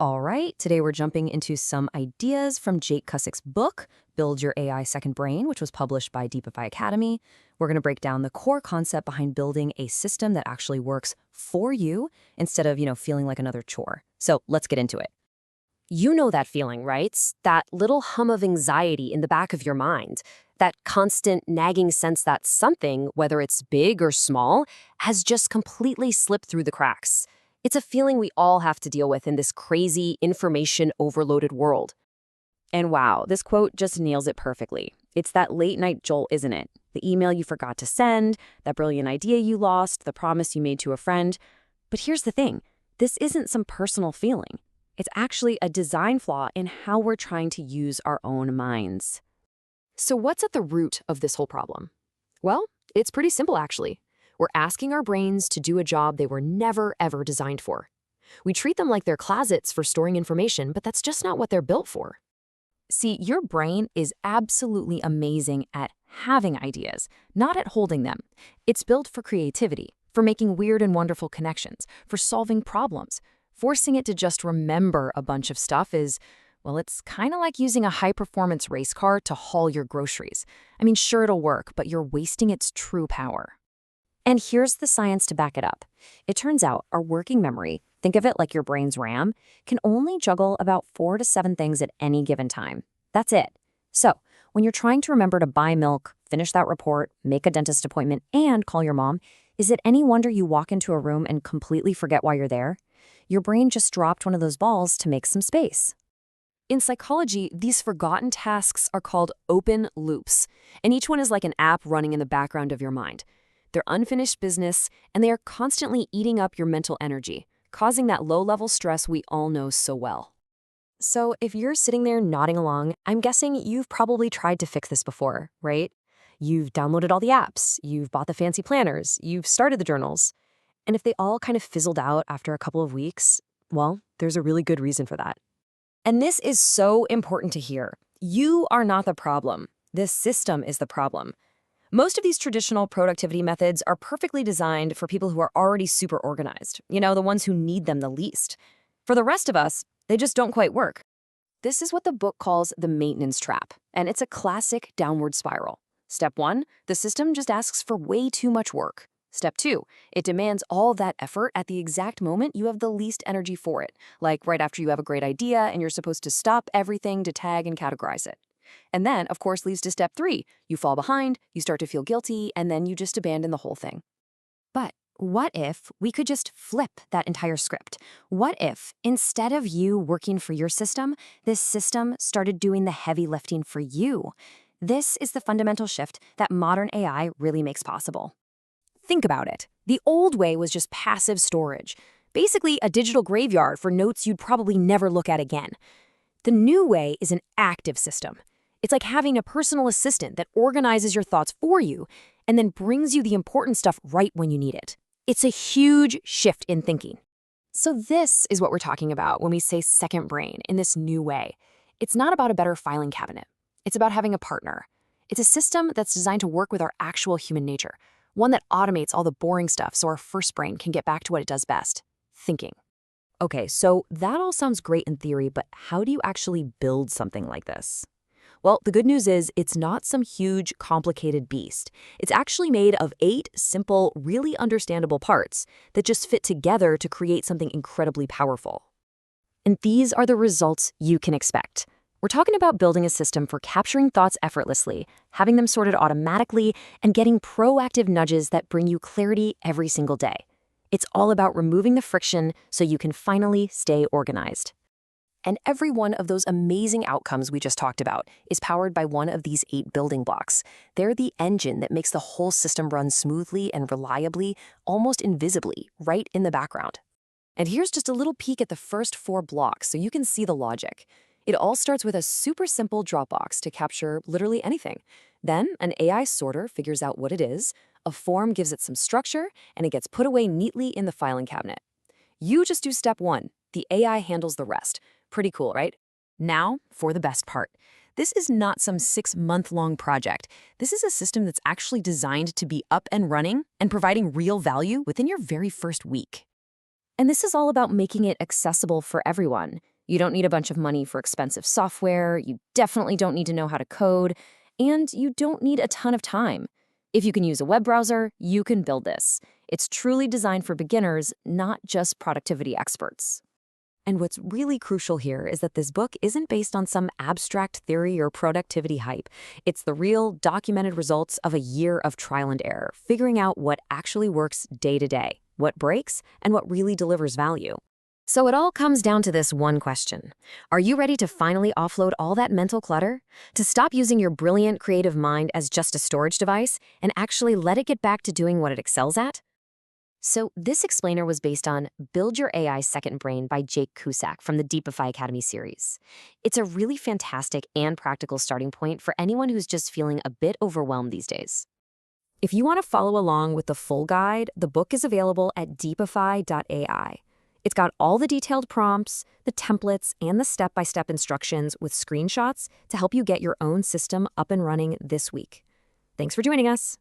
All right, today we're jumping into some ideas from Jake Cussick's book, Build Your AI Second Brain, which was published by Deepify Academy. We're going to break down the core concept behind building a system that actually works for you instead of, feeling like another chore. So let's get into it. You know that feeling, right? That little hum of anxiety in the back of your mind. That constant nagging sense that something, whether it's big or small, has just completely slipped through the cracks. It's a feeling we all have to deal with in this crazy, information overloaded world. And wow, this quote just nails it perfectly. It's that late night jolt, isn't it? The email you forgot to send, that brilliant idea you lost, the promise you made to a friend. But here's the thing, this isn't some personal feeling. It's actually a design flaw in how we're trying to use our own minds. So what's at the root of this whole problem? Well, it's pretty simple actually. We're asking our brains to do a job they were never, ever designed for. We treat them like they're closets for storing information, but that's just not what they're built for. See, your brain is absolutely amazing at having ideas, not at holding them. It's built for creativity, for making weird and wonderful connections, for solving problems. Forcing it to just remember a bunch of stuff is, well, it's kind of like using a high-performance race car to haul your groceries. I mean, sure, it'll work, but you're wasting its true power. And here's the science to back it up. It turns out our working memory, think of it like your brain's RAM, can only juggle about 4 to 7 things at any given time. That's it. So, when you're trying to remember to buy milk, finish that report, make a dentist appointment, and call your mom, is it any wonder you walk into a room and completely forget why you're there? Your brain just dropped one of those balls to make some space. In psychology, these forgotten tasks are called open loops, and each one is like an app running in the background of your mind. They're unfinished business, and they are constantly eating up your mental energy, causing that low-level stress we all know so well. So if you're sitting there nodding along, I'm guessing you've probably tried to fix this before, right? You've downloaded all the apps, you've bought the fancy planners, you've started the journals. And if they all kind of fizzled out after a couple of weeks, well, there's a really good reason for that. And this is so important to hear. You are not the problem. This system is the problem. Most of these traditional productivity methods are perfectly designed for people who are already super organized, the ones who need them the least. For the rest of us, they just don't quite work. This is what the book calls the maintenance trap, and it's a classic downward spiral. Step 1, the system just asks for way too much work. Step 2, it demands all that effort at the exact moment you have the least energy for it, like right after you have a great idea and you're supposed to stop everything to tag and categorize it. And then, of course, leads to step 3. You fall behind, you start to feel guilty, and then you just abandon the whole thing. But what if we could just flip that entire script? What if, instead of you working for your system, this system started doing the heavy lifting for you? This is the fundamental shift that modern AI really makes possible. Think about it. The old way was just passive storage, basically a digital graveyard for notes you'd probably never look at again. The new way is an active system. It's like having a personal assistant that organizes your thoughts for you and then brings you the important stuff right when you need it. It's a huge shift in thinking. So this is what we're talking about when we say second brain in this new way. It's not about a better filing cabinet. It's about having a partner. It's a system that's designed to work with our actual human nature, one that automates all the boring stuff so our first brain can get back to what it does best, thinking. Okay, so that all sounds great in theory, but how do you actually build something like this? Well, the good news is it's not some huge, complicated beast. It's actually made of 8 simple, really understandable parts that just fit together to create something incredibly powerful. And these are the results you can expect. We're talking about building a system for capturing thoughts effortlessly, having them sorted automatically, and getting proactive nudges that bring you clarity every single day. It's all about removing the friction so you can finally stay organized. And every one of those amazing outcomes we just talked about is powered by one of these 8 building blocks. They're the engine that makes the whole system run smoothly and reliably, almost invisibly, right in the background. And here's just a little peek at the first 4 blocks so you can see the logic. It all starts with a super simple Dropbox to capture literally anything. Then an AI sorter figures out what it is, a form gives it some structure, and it gets put away neatly in the filing cabinet. You just do step 1. The AI handles the rest. Pretty cool, right? Now, for the best part. This is not some 6-month-long project. This is a system that's actually designed to be up and running and providing real value within your very first week. And this is all about making it accessible for everyone. You don't need a bunch of money for expensive software, you definitely don't need to know how to code, and you don't need a ton of time. If you can use a web browser, you can build this. It's truly designed for beginners, not just productivity experts. And what's really crucial here is that this book isn't based on some abstract theory or productivity hype. It's the real, documented results of a year of trial and error, figuring out what actually works day to day, what breaks, and what really delivers value. So it all comes down to this one question. Are you ready to finally offload all that mental clutter? To stop using your brilliant creative mind as just a storage device and actually let it get back to doing what it excels at? So this explainer was based on Build Your AI Second Brain by Jake Cusack from the Deepify Academy series. It's a really fantastic and practical starting point for anyone who's just feeling a bit overwhelmed these days. If you want to follow along with the full guide, the book is available at deepify.ai. It's got all the detailed prompts, the templates, and the step-by-step instructions with screenshots to help you get your own system up and running this week. Thanks for joining us.